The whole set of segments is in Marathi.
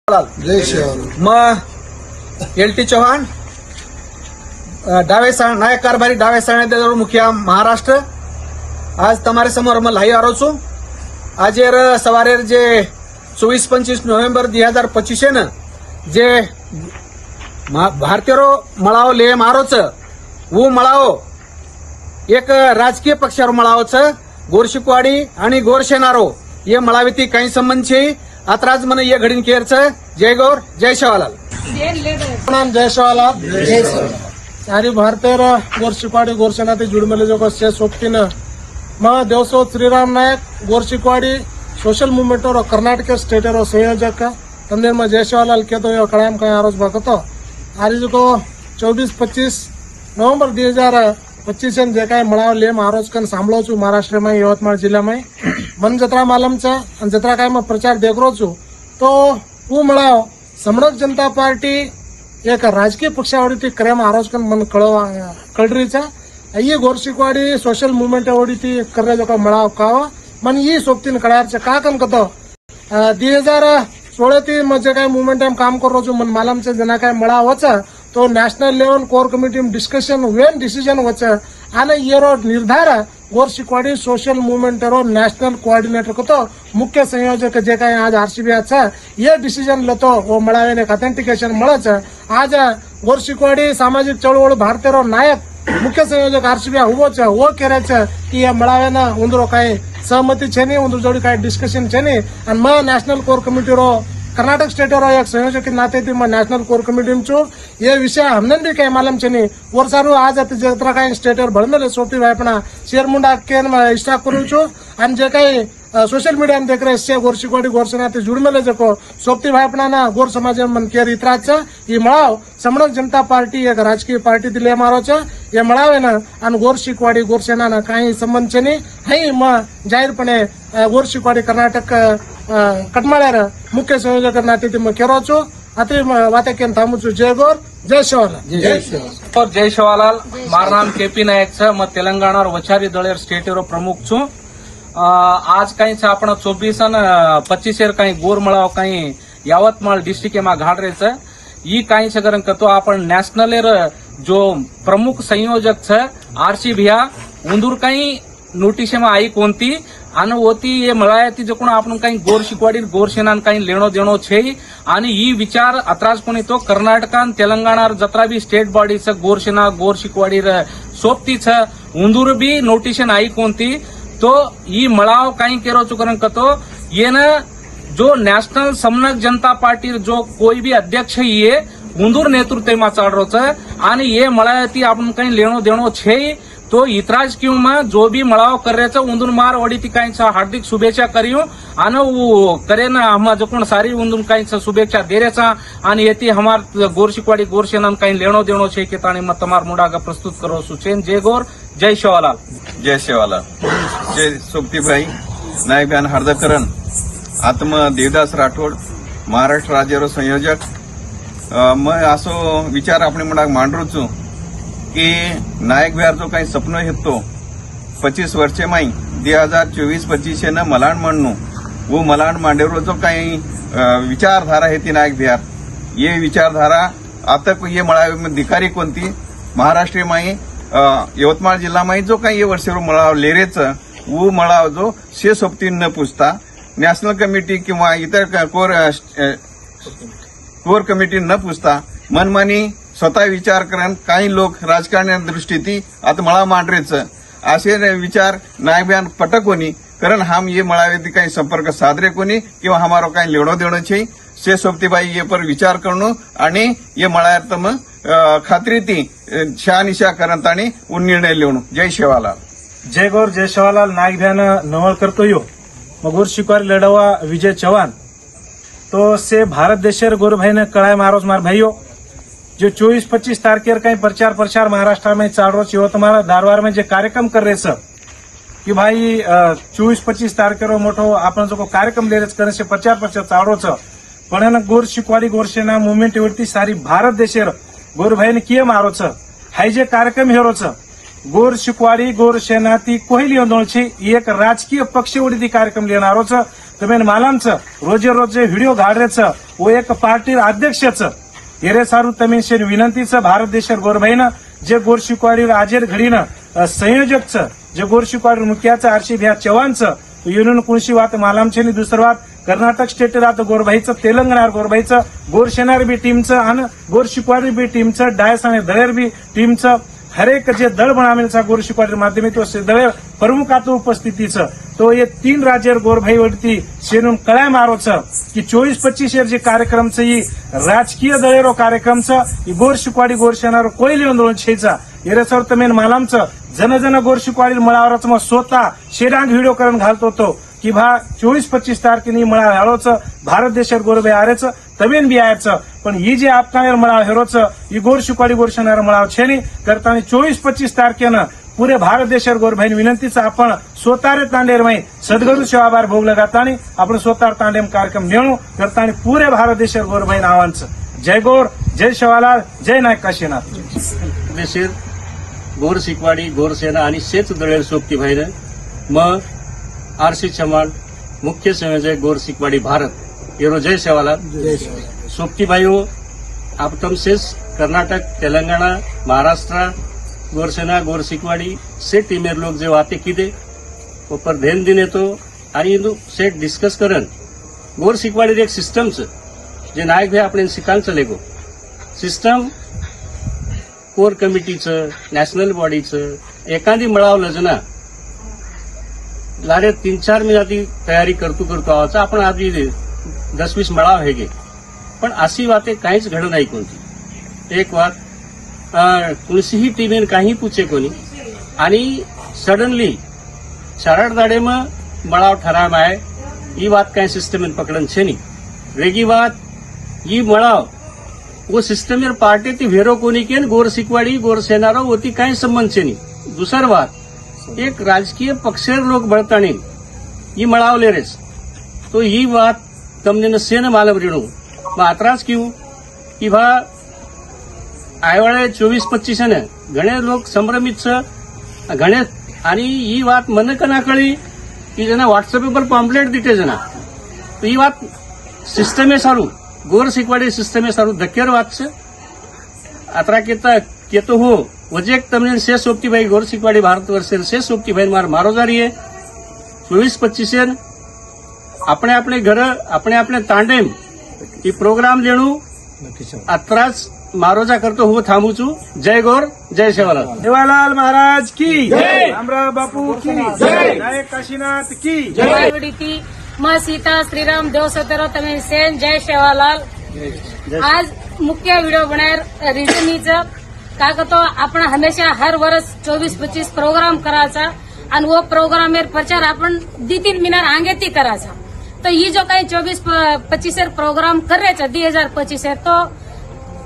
जय शिवलाल। मग एल टी चव्हाण डावे नायक कारभारी डावे साणेदार मुखिया महाराष्ट्र आज તમારી સમોર અમે લાવી આવ્યો છું। આજે સવારે જે 24-25 નવેમ્બર 2025 છે ને જે ભારતીય મળાવો લે મારો છે वो મળાવો એક રાજકીય પક્ષારો મળાવો છે गोरशिकवाडी आणि गोरसेनारो ये मळावीती काही संबंध છે आत्राज मन ये घडीन केर छ जय गौर जय शिवलाल। जय शिवलाल सारी भारतीय गोरशिकवाडी गोरसेना जुड़मेले जो से सोपतीन म देवसो श्रीराम नायक गोरशिकवाडी सोशल मूवमेंट और कर्नाटक स्टेट संयोजक तंदे में जय शिवलाल के तो कड़ाम कहीं आरोज भगत आज को 24-25 नवंबर 2025 जे कहीं मळाव लेम आरोज कन सांभळो छू महाराष्ट्र में यवतमाळ जिल्हा में मन जत्रा मालम छ जत्रा काय में प्रचार देखरो छू तो वो मळाव समरक जनता पार्टी एक राजकीय पक्षावरती क्रेम आरोज कन मन कळरी छ ये गोरशिकवाडी सोशल मूवमेंट वरती करने जो का मळाव कावा मन ये सोपतीन कळार छ का कन कतो 2016 ती मजे काय मूवमेंट में काम करो छू मन मालम छ जना काय मळाव होच तो नेशनल लेवल कोर कमिटी में डिस्कशन वेन डिसीजन होच आने येरो निर्धार गोरशिकवाडी सोशल मूवमेंट रो नेशनल कोऑर्डिनेटर को तो मुख्य संयोजक जे काय आज आरसीबी अच्छा ये डिसीजन लतो वो मळावेने ऑथेंटिकेशन मळच आज गोरशिकवाडी सामाजिक चळवळ भारतीय रो नायक मुख्य संयोजक आरसीबी हुबो छ वो करे छ कि ये मळावेना उंदरो काय सहमति छे नहीं उंदरो जोड़ी काय डिस्कशन छे नहीं और मैं नेशनल कोर कमिटी रो कर्नाटक स्टेट रो एक संयोजक के नाते थी मैं नेशनल कोर कमिटी में छू ये विषय हमने भी कहीं मालूम छे नहीं और सारू आज जत्रा कहीं स्टेट भरमेले सोपी भाई अपना शेरमुंडा के स्टाफ करू छू और जे कहीं सोशल मीडिया में देख रहे से गोरशिकवाडी गोरसेना जुड़मेले जको सोपती भाई अपना ना गोर समाज मन केर इतराज छ ये मळाव समरक जनता पार्टी एक राजकीय पार्टी दिले मारो छ ये मळावे ना आणि गोरशिकवाडी गोरसेना ना काही संबंध छे नहीं हई म जाहीरपणे गोरशिकवाडी कर्नाटक कटमाळ्यार मुख्य संयोजक नाते ती म केरो छू अति वाते केन थांबू छू। जय गौर जय शिवलाल। जय शिवलाल और जय शिवलाल। मार नाम केपी नायक छ म तेलंगाणा और वचारी दळेर स्टेट रो प्रमुख छू। आज कहीं से अपना 24 और 25 कहीं गोर मळाव कहीं यवतमाळ डिस्ट्रिक्ट में घाड़ रहे ये कहीं से अगर तो अपन नेशनल जो प्रमुख संयोजक छ आरसीबी उंदूर कहीं नोटिस में आई कोणती आणि होती ये मळायती जो कोण आपण काही गोरशिकवाडी गोरसेनान काही लेणो देणो छे आणि ही विचार अत्राज कोणी तो कर्नाटकान तेलंगाणा जत्रा भी स्टेट बॉडी छ गोरसेना गोरशिकवाडी सोपती छ उंदूर भी नोटिस आई कोणती तो ये मळाव काही केरो चुकरन कतो ये न जो नेशनल समरक जनता पार्टी जो कोई भी अध्यक्ष ये उंदूर नेतृत्व में चाल रो छ आणि ये मळायती आपण काही लेणो देणो छे तो इतराज क्यों में जो भी मळाव कर रहे छ उंदूर मार वडी ती काही हार्दिक शुभेच्छा करियो आणि वो करे ना हम जो कोण सारी उंदूर काही शुभेच्छा दे रे छ आणि येती हमार गोरशिकवाडी गोरसेना काही लेणो देणो छे के ताणी म तमार मुडा का प्रस्तुत करो सुचेन। जय गौर जय शिवलाल। जय शिवलाल। जय सोपतीभाई नायक बयान हर्दकरण आत्म देवदास राठोड महाराष्ट्र राज्य संयोजक मैं असो विचार अपने मुडाक मांडरू छू कि नायक बिहार जो काही सपनो हेतो 25 वर्षे माई 2024-25 न मलाण म्हणू वो मलाण मांडेरो जो काही विचारधारा है ती नायक बिहार ये विचारधारा आता ये मळाव में धिकारी कोणती महाराष्ट्र माई यवतमाळ जिल्हा में जो काही ये वर्षेरो मळाव लेरेच वो मळाव जो से सोपती न पूछता नेशनल कमिटी किंवा इतर कोर कमिटी न पूछता मनमानी स्वतः विचार करन काही लोक राजकारण्या दृष्टीती आता मळाव मांडरेच असे विचार नायक बयान पटक कोनी कारण हम ये मळावेती काही संपर्क साधरे कोनी किंवा हमारो काही लेणो देणो छे से सोपतीबाई ये पर विचार करणो आणि ये मळायतम खात्री ती शहानिशा करत आणि निर्णय लेवणो। जय शिवलाल। जय गौर जय शिवलाल। नायक बयान नवल करतो यो गोरशिकवाडी लढवा विजय चव्हाण तो से भारत देशर गोर भाई ने कड़ाई मारोस मार भाइयों जो 24-25 तारखेर कहीं प्रचार प्रसार महाराष्ट्र में चाल रो यवतमाळ धारवाड़ में जो कार्यक्रम कर रहे छ कि भाई 24-25 तारखेरो मोटो आपण जो कार्यक्रम ले करे से प्रचार प्रसार चाल रो छ पण गोरशिकवाडी गोरसेना मूवमेंट वरती सारी भारत देशेर गोर भाई ने किए मारो छ हाई जे कार्यक्रम हेरो छ गोरशिकवाडी गोरसेना ती कोहली आंदोलन छे एक राजकीय पक्ष वरती कार्यक्रम लेनारो छ तमेन मालामचं रोजे रोजे व्हिडिओ घाडरेचं व एक पार्टी अध्यक्षचं हेरे सारू तमेन शेर विनंतीचं भारत देशार गोरभाईनं जे गोरशिकवाडीवर आजेर घडीनं संयोजकचं जे गोरशिकवाडीवर मुख्याचं आरशी भ्या चव्हाणचं युनियन कुणशी वात मालामचेनी दुसरं वात कर्नाटक स्टेट राहतं गोरभाईचं तेलंगणावर गोरभाईचं गोरशेनार बी टीमचं आणि गोरशिकवाडी बी टीमचं डायस आणि दळेर बी टीमचं हरेक जे दळ बनावेलचा गोरशिकवाडी माध्यमिक दळे प्रमुखात उपस्थितीचं तो ये 3 राज्यर गोरभाईवरती शेरून कळाय मारोचं की 24-25 जे कार्यक्रमचं ही राजकीय दळेरो कार्यक्रमचं ही गोरशिकवाडी गोरशेनार कोयली आंदोलन छेचा येरेसर तमेन मालामचं जन गोरशिकवाडी मळावरच मग स्वतः शेरांग व्हिडिओ करून घालतो तो की भा 24-25 तारखेनी मळाव हेळोचं भारत देशात गोरभाई आरेचं तमेन बी आयचं पण ही जे आपकानेर मळाव हेरोचं ही गोरशिकवाडी गोरशेनार मळाव छेनी करताना 24-25 तारखेनं पुरे भारत देशात गोरभाईन विनंतीचं आपण स्वतःरे तांडेर माई सद्गुरू सेवाबार भोग लगातानी आपण स्वतः तांडेम कार्यक्रम नेणू करताना पुरे भारत देशात गोरभाईन आव्हानचं जय गोर जय शेवालाल जय नायक काशीनाथ देशीर गोर शिकवाडी गोरसेना आणि शेच दळेर सोबतीभाईनं मग आरसी चव्हाण मुख्य संयोजक गोर शिकवाडी भारत येरो जय शेवालाल सोबतीभाई हो आप तम शेष कर्नाटक तेलंगाना महाराष्ट्र गोरसेना गोर शिकवाडी से टीमेर लोग जे वाते किदे ऊपर ध्यान देने तो आणि इंदू सेट डिस्कस करन गोर शिकवाडी एक सिस्टमचं जे नायक भाई आपण शिकांचं लेगो सिस्टम कोर कमिटीचं नॅशनल बॉडीचं एखादी मळाव लजना लारे 3-4 महिन्याची तयारी करतो आवाचा आपण आधी 10-20 मळाव हे गे पण अशी वाते काहीच घडत नाही कोणती एक वात कुणसीही टीमेन काही पूछे कोणी आणि सडनली चाराड दाडे मग मळाव ठराव आहे ही बात काही सिस्टम पकडन छे नहीं वेगी बात ही मळाव वो सिस्टम पार्टी ती भेरो कोणी के गोर शिकवाडी गोर सेनारो होती काही संबंध छे नहीं दुसर बात एक राजकीय पक्षेर लोक बळताणी ही मळावले रेच तो ही बात तमने सेन मालम रेणू मग आत्राच क्यू की भा आयवाळे 24-25 घणे लोक संभ्रमित घणे आणि ही बात मन कना कळी की जना व्हॉट्सअप पर पॉम्पलेट दिते जना तो ही बात सिस्टमे सारू गोर शिकवाडी सिस्टमे सारू धक्केर वाच आत्रा केतो हो वजेक तमने से सोपती भाई गोर शिकवाडी भारत वर्षे से सोपती भाई मारो जा रही है 24-25 अपने अपने घर अपने अपने तांडेम ही प्रोग्राम लेणू अत्राच मारोजा करतो हो थांबू छू जय गोर जय शेवालाल सेवालाल महाराज की जय रामराव बापू की जय नायक काशीनाथ की जय माँ सीता श्रीराम देव सतरो तमें सेन जय शेवालाल आज मुख्य वीडियो बनायर रीजनीचं का तो आपण हमेशा हर वर्ष 24-25 प्रोग्राम करायचा आणि वो प्रोग्रामेर प्रचार आपण 2-3 मिनट आगे ती करायचा तो ये जो काही 24-25 प्रोग्राम कर रहे थे 2025 तो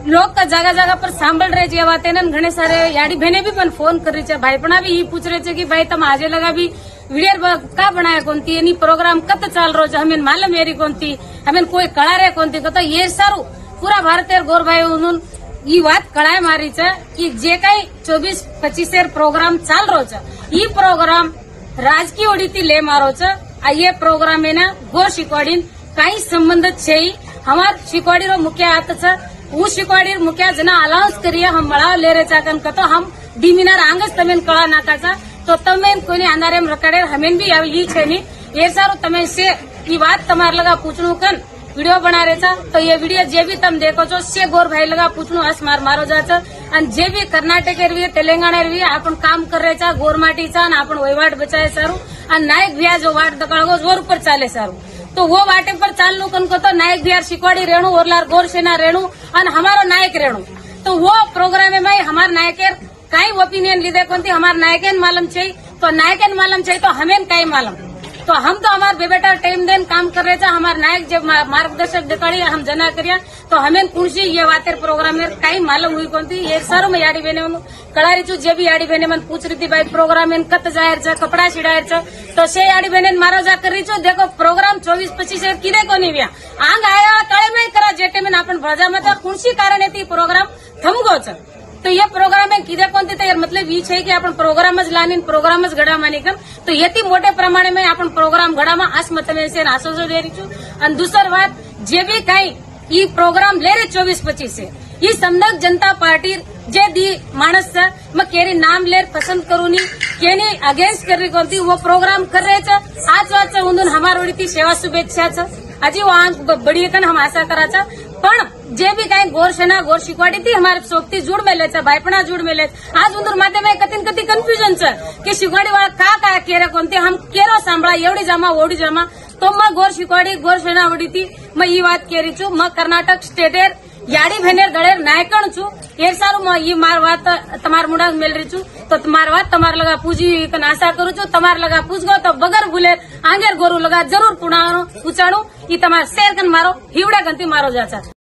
लोग का जगह जगह पर सांभल रहे ये बातें ना घने सारे याडी बहने भी फोन कर रही है भाईपणा भी ये पूछ रहे थे कि भाई तुम आजे लगा भी वीडियो का बनाया कोणती यानी प्रोग्राम कत चाल रो हमें मालूम मेरी कोणती हमें कोई कळा रे कोणती तो ये सारू पूरा भारतीय गोर भाई म्हणून ही बात कळाय मारीचं की जे काही 24-25 प्रोग्राम चाल रोच ही प्रोग्राम राजकीय ओडीती ले मारोच ये प्रोग्राम है ना गोर शिकवाड़ी काही संबंध छे हमार शिकवाड़ी रो मुख्य हाथ वो शिकवाड़ी मुख्य जना अलाउंस करिए हम मळाव ले रे चाकन कतो हम डिमिनार आंगस तमेन कळा नाकाचा तो तमेन कोनी अंधारेम रकड़े हमें भी ये छे नी ये सारो तमें से ये बात तमार लगा पूछनु कन वीडियो बना रहे था तो ये वीडियो जे भी तुम देखो छो से गोर भाई लगा पूछनु हस मारो जाच आणि जे भी कर्नाटक एरवी तेलंगाणा एरवी आपण काम कर रहे छा गोरमाटीचा आणि आपण वहिवाट बचाए सारू आणि नायक भैया जो वाट दकळगो जोर पर चाले सारू तो वो वाटे पर चालू कन को तो नायक भैया शिकवाड़ी रेणु ओरलार गोर सेना रेणु आणि हमारो नायक रेणु तो वो प्रोग्राम में हमार नायकेर काही ओपिनियन लीधे कोणती हमार नायकेन मालूम चाहिए तो नायकेन मालूम चाहिए तो हमें काही मालूम तो हम तो हमारे बेबेटा टाइम देन काम कर रहे थे हमारे नायक जब मार्गदर्शक दिखाड़ी हम जना करिया तो हमें कुणसी ये वातेर प्रोग्राम में कई मालूम हुई कौन थी ये सारो में याडी बहने कड़ारी चू जे भी याडी बहने मन पूछ रही थी भाई प्रोग्राम में कत जाहिर छ कपड़ा छिड़ायर छ तो से याडी बहने मारो जा कर रही छो देखो प्रोग्राम 24-25 किदे को नहीं व्या आंग आया काळे में करा जेटे में आपण भजा मत कुणसी कारण ती प्रोग्राम थमगो छ तो ये प्रोग्राम आहे कित्याक कोणते तयार मतलब ही છે की आपण प्रोग्रामच लानी प्रोग्रामच घडा माने कम तो येती मोठे प्रमाणे में आपण प्रोग्राम घडामा आस मतमे से आसो जो ले रही અને दूसर बात जे भी कई ई प्रोग्राम ले रे 24-25 से ई समदक जनता पार्टी जे दी माणस मग केरी नाम लेर पसंद करूनी केनी अगेन्स्ट कर रही कोणती वो प्रोग्राम कर रहे छ आज वाच उंदून हमारोडी ती सेवा शुभेच्छा छ अजी वो बड़ी कन हम आशा कराचा पण जे भी कई गोर सेना गोर शिकवाडी थी हमारे सोबती जुड़ मेले छ भाईपणा जुड़ मेले आज उंदूर माते में कतीन कती कन्फ्युजन छ की शिकवाडी वाला का केरे कोणते हम केरो सांभळा एवढी जमा ओडी जमा तो मग गोर शिकवाडी गोर सेना ओडी थी मैं ई बात केरी छू मग कर्नाटक स्टेटेर याडी भेनेर दळेर नायकण छू ए सारू मैं ई मार बात तमार मुंडा मेल रही छू तो तमार बात तमार लगा पूजी कन आशा करू छू तमार लगा पूछ गो तो बगर भूले आंगेर गोरू लगा जरूर पुणाणो पूछाणू ई तमार शेर कन मारो हिवड़ा गंती मारो जाचा।